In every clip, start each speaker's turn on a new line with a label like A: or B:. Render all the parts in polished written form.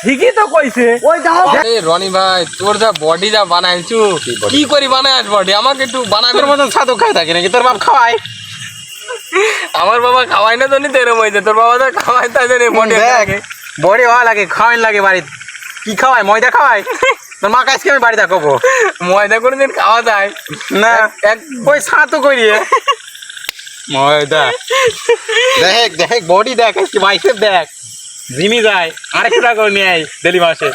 A: ঠিকই তো কইছে।
B: রনি ভাই তোর যা বডি যা বানাইছু কি করি বানাইছ বডি আমাকে একটু বানানোর মতন ছাতু খাই থাকে নাকি তোর বাপ খাওয়ায়? আমার বাবা খাওয়াই না তো নি তেরম হয়েছে, তোর বাবা তো খাওয়াই তাই জানি বডি
A: বডি হওয়া লাগে, খাওয়াইন লাগে বাড়িতে। কি খাওয়ায়? ময়দা খাওয়ায়? তোর মা কাজকে আমি বাড়িতে খাবো।
B: ময়দা কোনোদিন খাওয়া যায়
A: না, এক ওই ছাতু করিয়ে ময়দা। দেখ দেখ বডি দেখ, আজকে বাইসেপ দেখ, জিমি যায় 800 টাকা করে নিয়ে আয় ডেলি মাসে।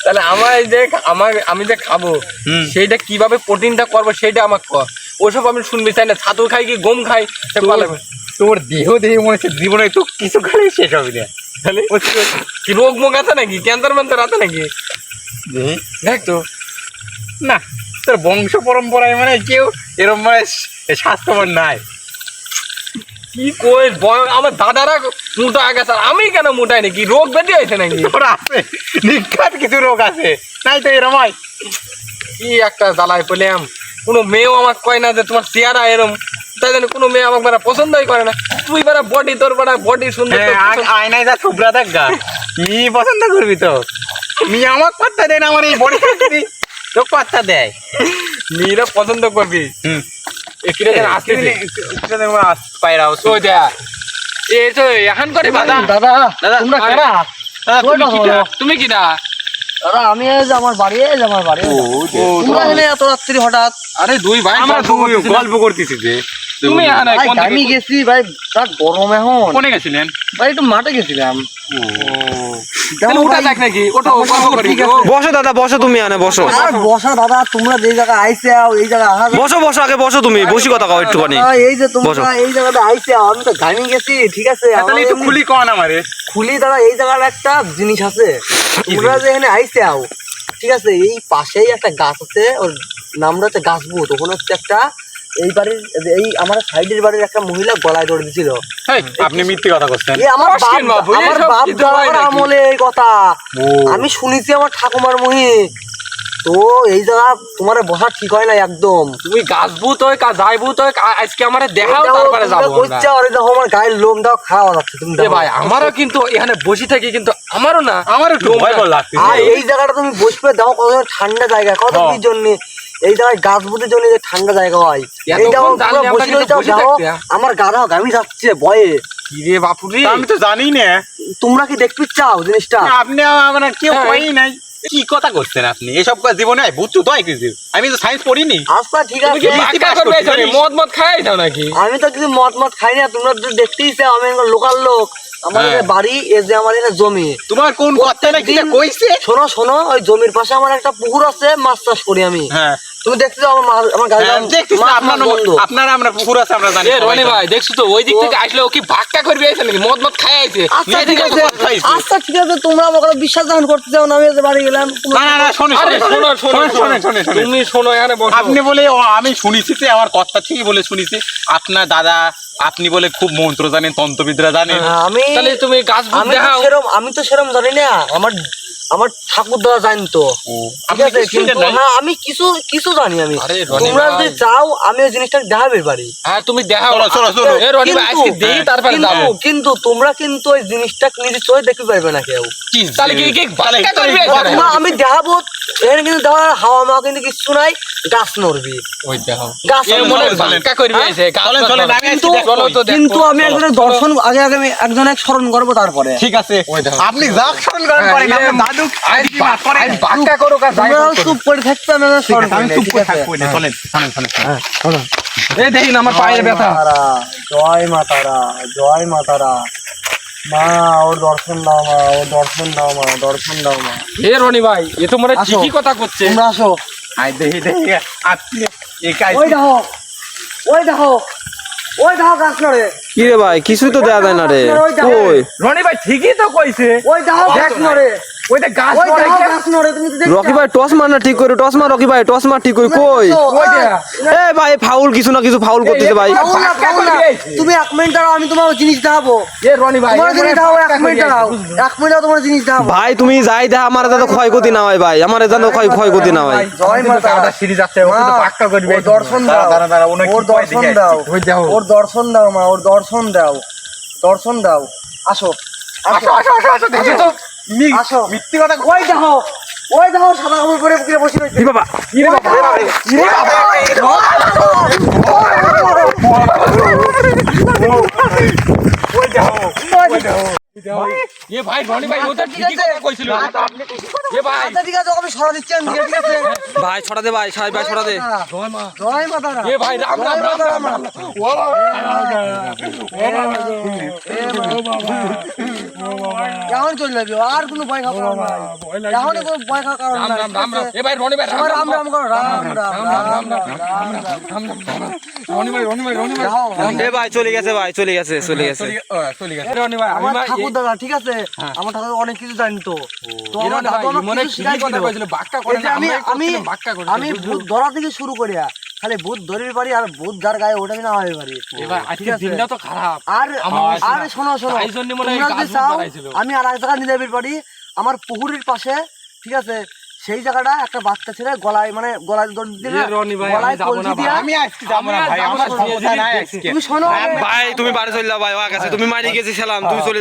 B: তাহলে আমার এই যে আমি যে খাবো সেইটা কিভাবে প্রোটিনটা করবো সেইটা আমাকে কর। ওসব আমি শুনবি চাই না। ছাতু খাই কি গম খাই
A: তোর দেহ দেহ মনে হচ্ছে জীবনে তো কিছু খালি শেষ হবে না। তাহলে
B: কি রোগ মুখ আছে নাকি? ক্যান্সার ম্যান্সার আছে নাকি?
A: দেখ তো না, তোর বংশ পরম্পরায় মানে কেউ এরকম মানে স্বাস্থ্যবান নাই।
B: কি কই আমার দাদারা মোটা হয়ে গেছে, আমি কেন মোটাই নাকি? রোগ বেঁধে আছে নাকি?
A: তোর আছে নিখাত কিছু রোগ আছে, নাই তো এরম হয়।
B: কি একটা জ্বালায় পেলাম। কোনো মেয়েও আমাকে কয় না যে তোমার চেহারা এরম, তাই জন্য কোনো মেয়ে আমাকে বেড়া পছন্দই করে না। তুই বেড়া বডি, তোর বেড়া বডি সুন্দর,
A: আয়নায় যা থুবরা দেখ গা, মি পছন্দ করবি তো। মি আমাকে পাত্তা দেয় না, আমার এই বডি তো পাত্তা দেয়।
B: মেয়েরা পছন্দ করবি। তুমি কি না?
C: দাদা আমি আমার বাড়ি, আমার বাড়ি। এত রাত্রি হঠাৎ?
B: আরে দুই ভাই
A: গল্প করতেছি যে
B: তুমি
C: আমি গেছি ভাই, তার গরম এখন।
A: কোনে গেছিলেন
C: ভাই? একটু মাঠে গেছিলাম।
D: বসো দাদা, বসো তুমি, আনে বসো।
C: বসা দাদা, তোমরা যে জায়গায় আইসে এই জায়গায়
D: বসো বসো, আগে বসো তুমি, বসি কথা কও একটুখানি।
C: এই যে তোমরা এই জায়গাটা আইসে, আমি তো ঘামি গেছি, ঠিক আছে?
A: একটু খুলি কন আমারে।
C: খুলি দাদা, এই জায়গার একটা জিনিস আছে। তোমরা যে এখানে আইসে ঠিক আছে, এই পাশেই একটা গাছ আছে, ওর নামটা হচ্ছে গাছবুত। ওখানে হচ্ছে একটা এই বাড়ির, এই আমার সাইডের বাড়ির একটা মহিলা গলায় ধরে দিছিল।
A: আপনি মিথ্যে কথা করছেন।
C: আমার বাপ দাদার আমলে এই কথা আমি শুনেছি, আমার ঠাকুমার মুহি। তো এই জায়গা তোমার বসা ঠিক হয় না একদম।
B: তুমি গাছ ভূত হয় যাই ভূত হয়, আজকে আমার দেখাও, তারপরে যাবো।
C: দেখো আমার গায়ের লোমটাও খাওয়া যাচ্ছে। তুমি
B: ভাই আমারও কিন্তু এখানে বসে থাকি, কিন্তু আমারও না,
A: আমারও ভয় লাগছে।
C: এই জায়গাটা তুমি বসবে, দেখো কত ঠান্ডা জায়গা, কত কি জন্য এই জায়গায় গাছ বুঝের জন্য ঠান্ডা জায়গা হয়। আমার গাড়া গামি যাচ্ছে ভয়ে।
B: কিরে বাপুরে,
A: আমি তো জানি না।
C: তোমরা কি দেখতে চাও জিনিসটা?
A: আপনি মানে কেউ কই নাই। কি কথা করছেন আপনি? এসব জীবনে বুঝছো তো কিছু? আমি তো সায়েন্স পড়িনি।
C: আচ্ছা ঠিক আছে,
B: মদ মদ খাই যাও নাকি?
C: আমি তো কিছু মদ খাই না। তোমরা তো দেখতেই চাও, আমি লোকাল লোক। আমার বাড়ি, এই যে আমার এখানে জমি।
A: তোমার কোন কথা না কি কইছে?
C: শোনো শোনো, ওই জমির পাশে আমার একটা পুকুর আছে, মাছ চাষ করি আমি।
A: হ্যাঁ,
C: তুমি দেখছো আমার গাড়ি
A: আপনারা আমরা পুকুর আছে আমরা জানি।
B: রনি ভাই দেখছো তো, ওই দিক থেকে আসলে ও কি ভাগটা করবে আইছে নাকি? মদ মদ খাই আইছে।
C: আচ্ছা ঠিক আছে, আচ্ছা ঠিক আছে, তোমরা আমাকে বিশ্বাস যখন করতে চাও না, আমি বাড়ি গেলাম।
A: না না না, শোনো
B: তুমি শোনো, এখানে বসো।
A: আপনি বলে আমি শুনেছি, আমার কথা থেকে বলে শুনেছি আপনার দাদা, আপনি বলে খুব মন্ত্র জানেন, তন্ত্রবিদ্যা জানেন।
C: আমি
B: তাহলে তুমি গাছ দেখাও।
C: আমি তো সেরকম জানি না, আমার ঠাকুর দাদা জানতো। ঠিক আছে, কিন্তু হ্যাঁ আমি কিছু কিছু জানি। আমি তোমরা যদি চাও আমি ওই জিনিসটা দেখাবে পারি।
B: হ্যাঁ তুমি দেখাও।
C: কিন্তু তোমরা কিন্তু ওই জিনিসটা নিজে চোখে দেখতে পারবে না কেউ। আমি দেখাবো, এখানে কিন্তু দেখার হাওয়া মাওয়া কিন্তু কিছু নাই, গাছ নড়বি। কিন্তু আমি একজনের দর্শন আগে আগে আমি একজনের স্মরণ করবো, তারপরে
A: ঠিক আছে আপনি যাক স্মরণ করেন। দাদু
C: চুপ করে থাকতে
B: দেখি আমার পায়ের ব্যথা।
C: জয় মাতারা, জয় মাতারা। মা ওর দর্শন দাও, মা ওর দর্শন দাও, মা দর্শন দাও, মা।
B: হে রনি ভাই, এ তো মনে ঠিকই কথা করছে।
C: তোমরা আসো।
A: দেখি দেখি আপনি
C: ওই দেখো, ওই দেখো, ওই দেখো গাছ নড়ে।
D: কি রে ভাই, কিছুই তো দেয়া যায় না রে।
A: রনি ভাই ঠিকই তো কইছে।
C: ওই দেখো গাছ নড়ে।
A: ওই যে গাছ
C: ওই
A: নড়ে
C: দেখো,
A: কে?
C: গাছ নড়ে, তুমি তো দেখছো।
D: রকি ভাই টস মার না ঠিক করে টস মার রকি ভাই টস মার ঠিক করে কই এ ভাই ফাউল কিছু না কিছু ফাউল করতেছে ভাই
C: ফাউল না, ফাউল না। তুমি 1 মিনিট দাঁড়াও, আমি তোমার জিনিস দেখাবো।
A: এ রনি ভাই
C: তোমার জিনিস দেখাবো, 1 মিনিট দাঁড়াও। 1 মিনিট দাঁড়াও, তোমার জিনিস দেখাবো।
D: ভাই তুমি যাই দেখা আমার যাতে ক্ষয়ক্ষতি না হয় ভাই আমার যাতে ক্ষয়ক্ষতি না হয়
C: জয় মাতা।
A: ওটা সিরিজ আছে ও কিন্তু
C: মা,
A: পাক্কা করবে
C: ওর দর্শন দাও।
A: দাঁড়া ওনা
C: ওর দর্শন দাও।
A: ওই দাও
C: ওর দর্শন দাও মা, ওর দর্শন দাও। দর্শন দাও। আসো,
A: আসো আসো আসো আসো দেখো তো
C: আসো।
A: মিথ্যে কথা
C: ওই দেখো, ওই দেখো সাদা কাপড় পরে পুকুরে বসে রয়েছে।
A: কি বাবা কি রে বাবা কি রে বাবা ওই যাও
B: এ ভাই রনি ভাই ও তো ঠিকই কথা কইছিল এ ভাই
C: আচ্ছা ঠিক আছে, আমি সরা দিচ্ছি, আমি ঠিক আছে।
D: ভাই ছড়া দে ভাই সাহেব ভাই ছড়া দে
C: জয় মাতা দা।
B: এ ভাই রাম রাম রাম রাম রাম
C: এখন চলে যাবি, আর কোনো ভয় খাওয়ার কারণ নাই। এখনই কোনো ভয় খাওয়ার কারণ নাই।
B: রাম রাম রাম এ ভাই রনি ভাই রাম
C: সবাই
B: রাম
C: রাম রাম করো, রাম রাম রাম রাম।
B: রনি ভাই
C: যাও।
D: এ ভাই চলে গেছে ভাই চলে গেছে চলে গেছে
B: চলে গেছে রনি ভাই
C: আমার
B: আমি
C: ঠাকুর দাদা ঠিক আছে, আমার ঠাকুর অনেক কিছু জানতো। তো
B: এ
C: আমার
B: রনি ভাই
C: দাদু আমাকে
B: মনে
C: কিছু
B: ঠিকই কথা
C: শিখাইছিল।
B: কইছিল বাক্কা
C: এই
B: করে
C: যে
B: না
C: আমি
B: আমি
C: আমি
B: বাক্কা করে
C: আমি ভূত ধরা থেকে শুরু করিয়া খালি ভূত ধরির পারি, আর ভূত যার গায়ে ওটা আমি নামাই পারি।
B: এবার আজকে দিনটা তো খারাপ
C: আর
B: আমার-
C: আর শোনো শোনো,
B: তাই জন্য মনে হয়
C: তোমরা যদি
B: গাছ
C: চাও
B: বাড়াইছিল।
C: আমি আর এক জায়গায় নিয়ে যাবি পারি, আমার পুকুরের পাশে ঠিক আছে, সেই জায়গাটা একটা বাচ্চা ছেলে গলায় মানে গলায় দড়ি দিয়ে
B: এ রনি ভাই,
C: গলায়
B: আমি যাবো
C: কলসি
B: না ভাই।
C: দিয়া।
A: আমি আজকে যাব না ভাই আমার
B: আমি আর
A: ক্ষমতা নাই
B: যাবো না।
A: আজকে
C: তুমি শোনো
D: ভাই তুমি বাড়ি চলে যাও ভাই ও গেছে তুমি মারি গেছি সালাম তুমি চলে যাও।